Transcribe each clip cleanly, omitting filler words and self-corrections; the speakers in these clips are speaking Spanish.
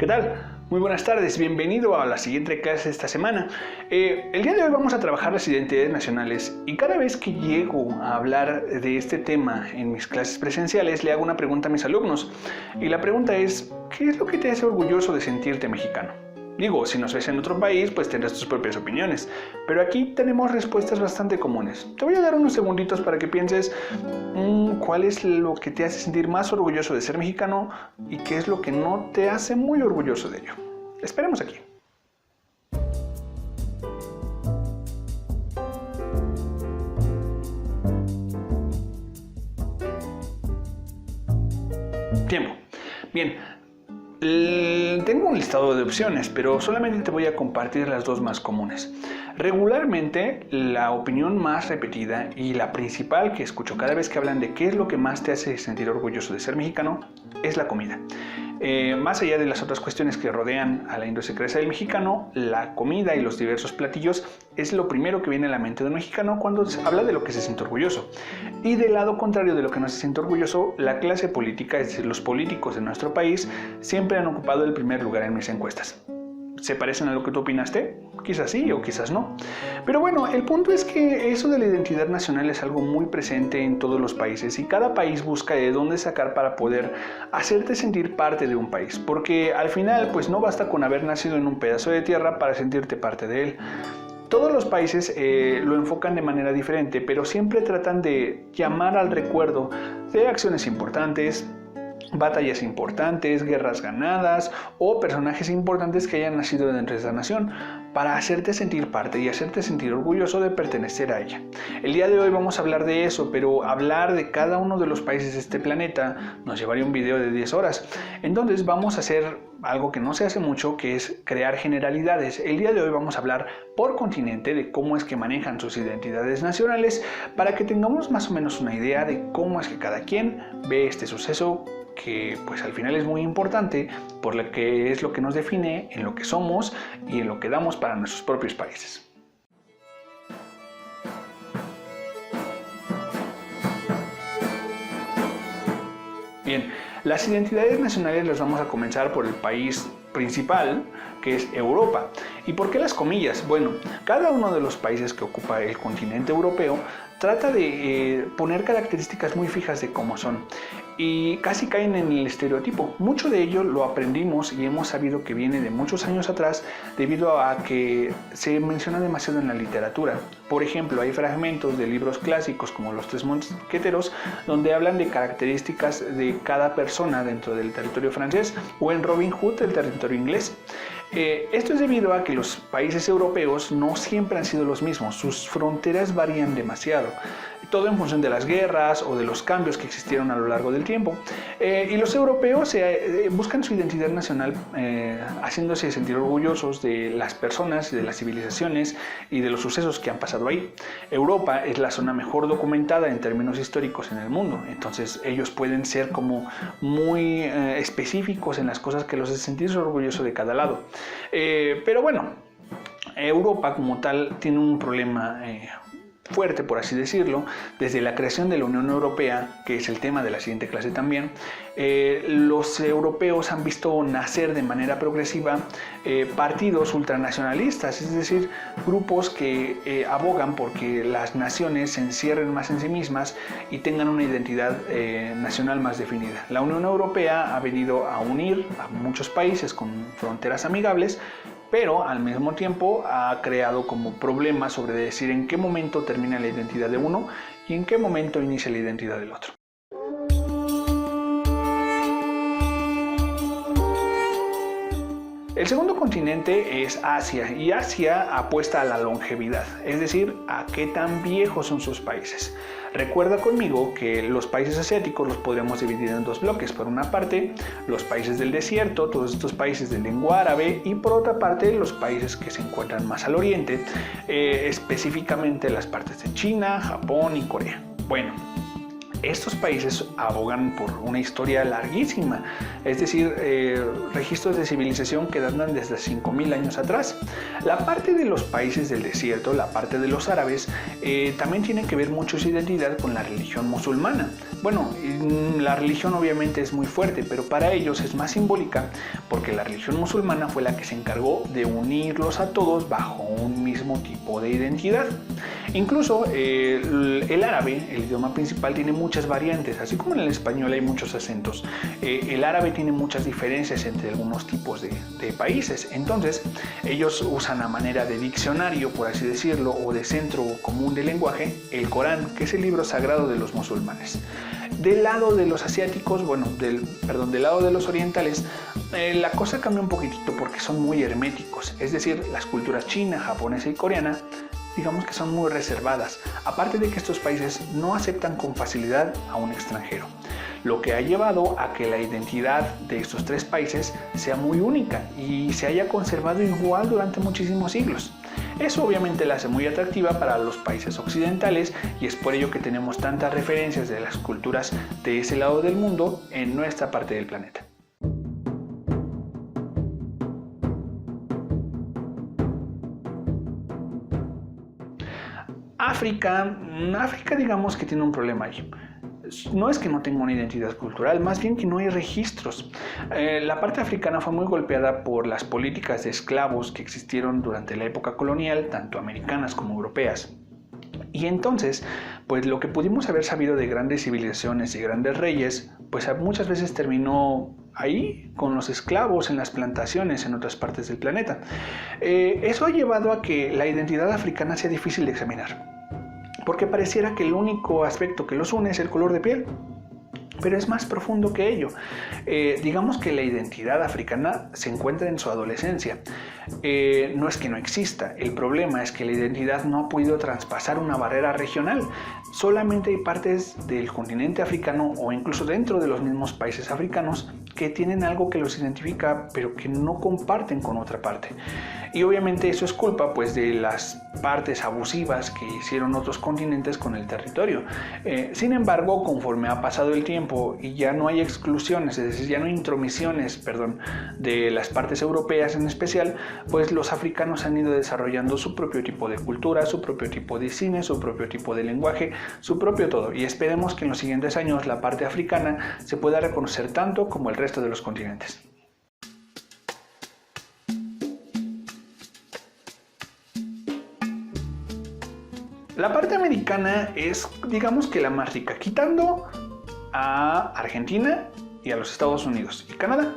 ¿Qué tal? Muy buenas tardes, bienvenido a la siguiente clase de esta semana. El día de hoy vamos a trabajar las identidades nacionales y cada vez que llego a hablar de este tema en mis clases presenciales le hago una pregunta a mis alumnos y la pregunta es, ¿qué es lo que te hace orgulloso de sentirte mexicano? Digo, si nos ves en otro país, pues tendrás tus propias opiniones, pero aquí tenemos respuestas bastante comunes. Te voy a dar unos segunditos para que pienses cuál es lo que te hace sentir más orgulloso de ser mexicano y qué es lo que no te hace muy orgulloso de ello. Esperemos aquí. Tiempo. Bien. Tengo un listado de opciones, pero solamente te voy a compartir las dos más comunes. Regularmente, la opinión más repetida y la principal que escucho cada vez que hablan de qué es lo que más te hace sentir orgulloso de ser mexicano es la comida. Más allá de las otras cuestiones que rodean a la idiosincrasia del mexicano, la comida y los diversos platillos es lo primero que viene a la mente de un mexicano cuando se habla de lo que se siente orgulloso. Y del lado contrario de lo que no se siente orgulloso, la clase política, es decir, los políticos de nuestro país, siempre han ocupado el primer lugar en mis encuestas. ¿Se parecen a lo que tú opinaste? Quizás sí o quizás no. Pero bueno, el punto es que eso de la identidad nacional es algo muy presente en todos los países y cada país busca de dónde sacar para poder hacerte sentir parte de un país. Porque al final, pues no basta con haber nacido en un pedazo de tierra para sentirte parte de él. Todos los países lo enfocan de manera diferente, pero siempre tratan de llamar al recuerdo de acciones importantes, batallas importantes, guerras ganadas o personajes importantes que hayan nacido dentro de esa nación para hacerte sentir parte y hacerte sentir orgulloso de pertenecer a ella. El día de hoy vamos a hablar de eso, pero hablar de cada uno de los países de este planeta nos llevaría un video de 10 horas. Entonces vamos a hacer algo que no se hace mucho, que es crear generalidades. El día de hoy vamos a hablar por continente de cómo es que manejan sus identidades nacionales para que tengamos más o menos una idea de cómo es que cada quien ve este suceso que pues al final es muy importante por lo que es lo que nos define en lo que somos y en lo que damos para nuestros propios países. Bien, las identidades nacionales las vamos a comenzar por el país principal, que es Europa. ¿Y por qué las comillas? Bueno, cada uno de los países que ocupa el continente europeo trata de poner características muy fijas de cómo son y casi caen en el estereotipo. Mucho de ello lo aprendimos y hemos sabido que viene de muchos años atrás debido a que se menciona demasiado en la literatura. Por ejemplo, hay fragmentos de libros clásicos como Los Tres Mosqueteros donde hablan de características de cada persona dentro del territorio francés o en Robin Hood del territorio inglés. Esto es debido a que los países europeos no siempre han sido los mismos, sus fronteras varían demasiado, todo en función de las guerras o de los cambios que existieron a lo largo del tiempo. Y los europeos buscan su identidad nacional haciéndose sentir orgullosos de las personas, de las civilizaciones y de los sucesos que han pasado ahí. Europa es la zona mejor documentada en términos históricos en el mundo, entonces ellos pueden ser como muy específicos en las cosas que los hacen sentirse orgullosos de cada lado. Pero bueno, Europa como tal tiene un problema fuerte, por así decirlo, desde la creación de la Unión Europea, que es el tema de la siguiente clase también. Los europeos han visto nacer de manera progresiva partidos ultranacionalistas, es decir, grupos que abogan porque las naciones se encierren más en sí mismas y tengan una identidad nacional más definida. La Unión Europea ha venido a unir a muchos países con fronteras amigables, pero al mismo tiempo ha creado como problemas sobre decir en qué momento termina la identidad de uno y en qué momento inicia la identidad del otro. El segundo continente es Asia y Asia apuesta a la longevidad, es decir, a qué tan viejos son sus países. Recuerda conmigo que los países asiáticos los podríamos dividir en dos bloques. Por una parte, los países del desierto, todos estos países de lengua árabe, y por otra parte, los países que se encuentran más al oriente, específicamente las partes de China, Japón y Corea. Bueno, Estos países abogan por una historia larguísima, es decir, registros de civilización que datan desde 5000 años atrás. La parte de los países del desierto, la parte de los árabes, también tiene que ver mucho su identidad con la religión musulmana. Bueno, la religión obviamente es muy fuerte, pero para ellos es más simbólica porque la religión musulmana fue la que se encargó de unirlos a todos bajo un mismo tipo de identidad. Incluso el árabe, el idioma principal, tiene muchas variantes, así como en el español hay muchos acentos. El árabe tiene muchas diferencias entre algunos tipos de países. Entonces, ellos usan a manera de diccionario, por así decirlo, o de centro común de lenguaje, el Corán, que es el libro sagrado de los musulmanes. Del lado de los asiáticos, del lado de los orientales, la cosa cambia un poquitito porque son muy herméticos, es decir, las culturas china, japonesa y coreana, digamos que son muy reservadas, aparte de que estos países no aceptan con facilidad a un extranjero, lo que ha llevado a que la identidad de estos tres países sea muy única y se haya conservado igual durante muchísimos siglos. Eso obviamente la hace muy atractiva para los países occidentales y es por ello que tenemos tantas referencias de las culturas de ese lado del mundo en nuestra parte del planeta. África digamos que tiene un problema ahí. No es que no tenga una identidad cultural, más bien que no hay registros. La parte africana fue muy golpeada por las políticas de esclavos que existieron durante la época colonial, tanto americanas como europeas. Y entonces, pues lo que pudimos haber sabido de grandes civilizaciones y grandes reyes, pues muchas veces terminó ahí con los esclavos en las plantaciones en otras partes del planeta. Eso ha llevado a que la identidad africana sea difícil de examinar, porque pareciera que el único aspecto que los une es el color de piel. Pero es más profundo que ello. Digamos que la identidad africana se encuentra en su adolescencia. No es que no exista, el problema es que la identidad no ha podido traspasar una barrera regional. Solamente hay partes del continente africano o incluso dentro de los mismos países africanos que tienen algo que los identifica pero que no comparten con otra parte. Y obviamente eso es culpa pues de las partes abusivas que hicieron otros continentes con el territorio. Sin embargo, conforme ha pasado el tiempo y ya no hay exclusiones, es decir, ya no hay intromisiones, de las partes europeas en especial, pues los africanos han ido desarrollando su propio tipo de cultura, su propio tipo de cine, su propio tipo de lenguaje, su propio todo. Y esperemos que en los siguientes años la parte africana se pueda reconocer tanto como el resto de los continentes. La parte americana es, digamos que la más rica, quitando a Argentina y a los Estados Unidos y Canadá,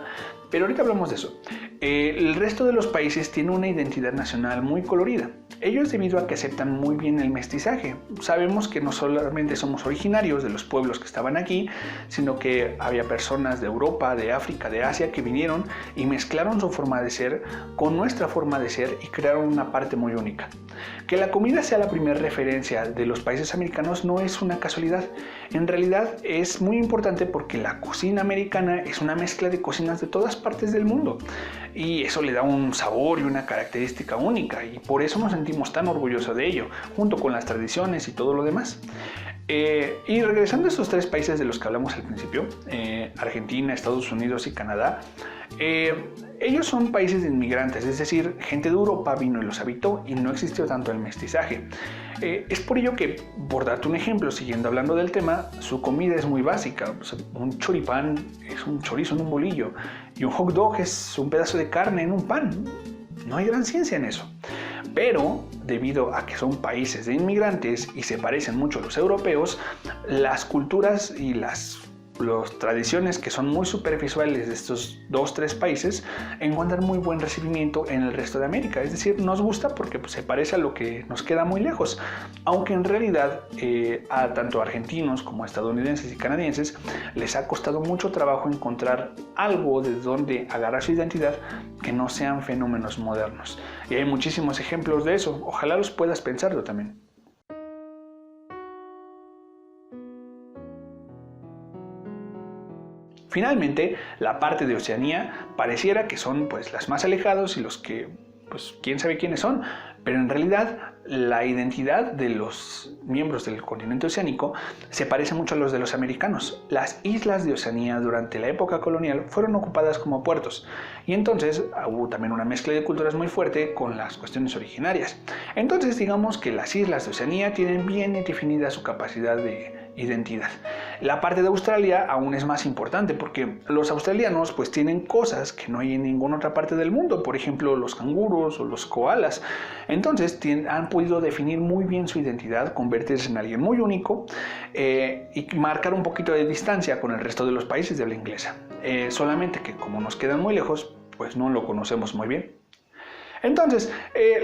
pero ahorita hablamos de eso. El resto de los países tiene una identidad nacional muy colorida. Ello es debido a que aceptan muy bien el mestizaje. Sabemos que no solamente somos originarios de los pueblos que estaban aquí, sino que había personas de Europa, de África, de Asia que vinieron y mezclaron su forma de ser con nuestra forma de ser y crearon una parte muy única. Que la comida sea la primera referencia de los países americanos no es una casualidad. En realidad es muy importante porque la cocina americana es una mezcla de cocinas de todas partes del mundo y eso le da un sabor y una característica única y por eso nos sentimos tan orgullosos de ello, junto con las tradiciones y todo lo demás. Y regresando a estos tres países de los que hablamos al principio, Argentina, Estados Unidos y Canadá, ellos son países de inmigrantes, es decir, gente de Europa vino y los habitó y no existió tanto el mestizaje. Es por ello que, por darte un ejemplo, siguiendo hablando del tema, su comida es muy básica. O sea, un choripán es un chorizo en un bolillo y un hot dog es un pedazo de carne en un pan. No hay gran ciencia en eso. Pero, debido a que son países de inmigrantes y se parecen mucho a los europeos, las culturas y las tradiciones que son muy superficiales de estos 2-3 países encuentran muy buen recibimiento en el resto de América. Es decir, nos gusta porque se parece a lo que nos queda muy lejos. Aunque en realidad a tanto argentinos como estadounidenses y canadienses les ha costado mucho trabajo encontrar algo de donde agarrar su identidad que no sean fenómenos modernos. Y hay muchísimos ejemplos de eso. Ojalá los puedas pensarlo también. Finalmente, la parte de Oceanía pareciera que son pues las más alejados y los que pues quién sabe quiénes son, pero en realidad la identidad de los miembros del continente oceánico se parece mucho a los de los americanos. Las islas de Oceanía durante la época colonial fueron ocupadas como puertos y entonces hubo también una mezcla de culturas muy fuerte con las cuestiones originarias. Entonces digamos que las islas de Oceanía tienen bien definida su capacidad de identidad. La parte de Australia aún es más importante porque los australianos pues tienen cosas que no hay en ninguna otra parte del mundo, por ejemplo los canguros o los koalas. Entonces han podido definir muy bien su identidad, convertirse en alguien muy único y marcar un poquito de distancia con el resto de los países de habla inglesa. Solamente que como nos quedan muy lejos, pues no lo conocemos muy bien. Entonces,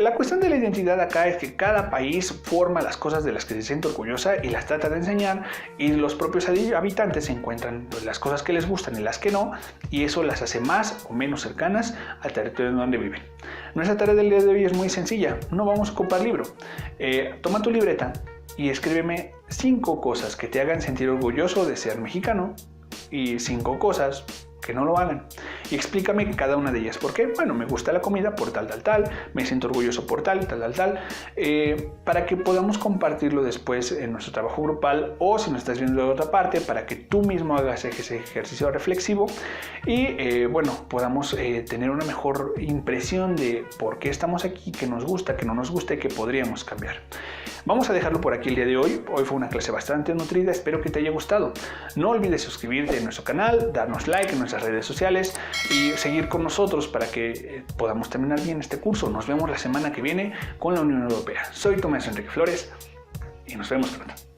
la cuestión de la identidad acá es que cada país forma las cosas de las que se siente orgullosa y las trata de enseñar, y los propios habitantes encuentran las cosas que les gustan y las que no, y eso las hace más o menos cercanas al territorio en donde viven. Nuestra tarea del día de hoy es muy sencilla, no vamos a ocupar libro. Toma tu libreta y escríbeme 5 cosas que te hagan sentir orgulloso de ser mexicano y 5 cosas que no lo hagan. Y explícame cada una de ellas. ¿Por qué? Bueno, me gusta la comida por tal, me siento orgulloso por tal, para que podamos compartirlo después en nuestro trabajo grupal, o si nos estás viendo de otra parte, para que tú mismo hagas ese ejercicio reflexivo y bueno, podamos tener una mejor impresión de por qué estamos aquí, qué nos gusta, qué no nos gusta y qué podríamos cambiar. Vamos a dejarlo por aquí el día de hoy. Hoy fue una clase bastante nutrida, espero que te haya gustado. No olvides suscribirte a nuestro canal, darnos like en nuestras redes sociales y seguir con nosotros para que podamos terminar bien este curso. Nos vemos la semana que viene con la Unión Europea. Soy Tomás Enrique Flores y nos vemos pronto.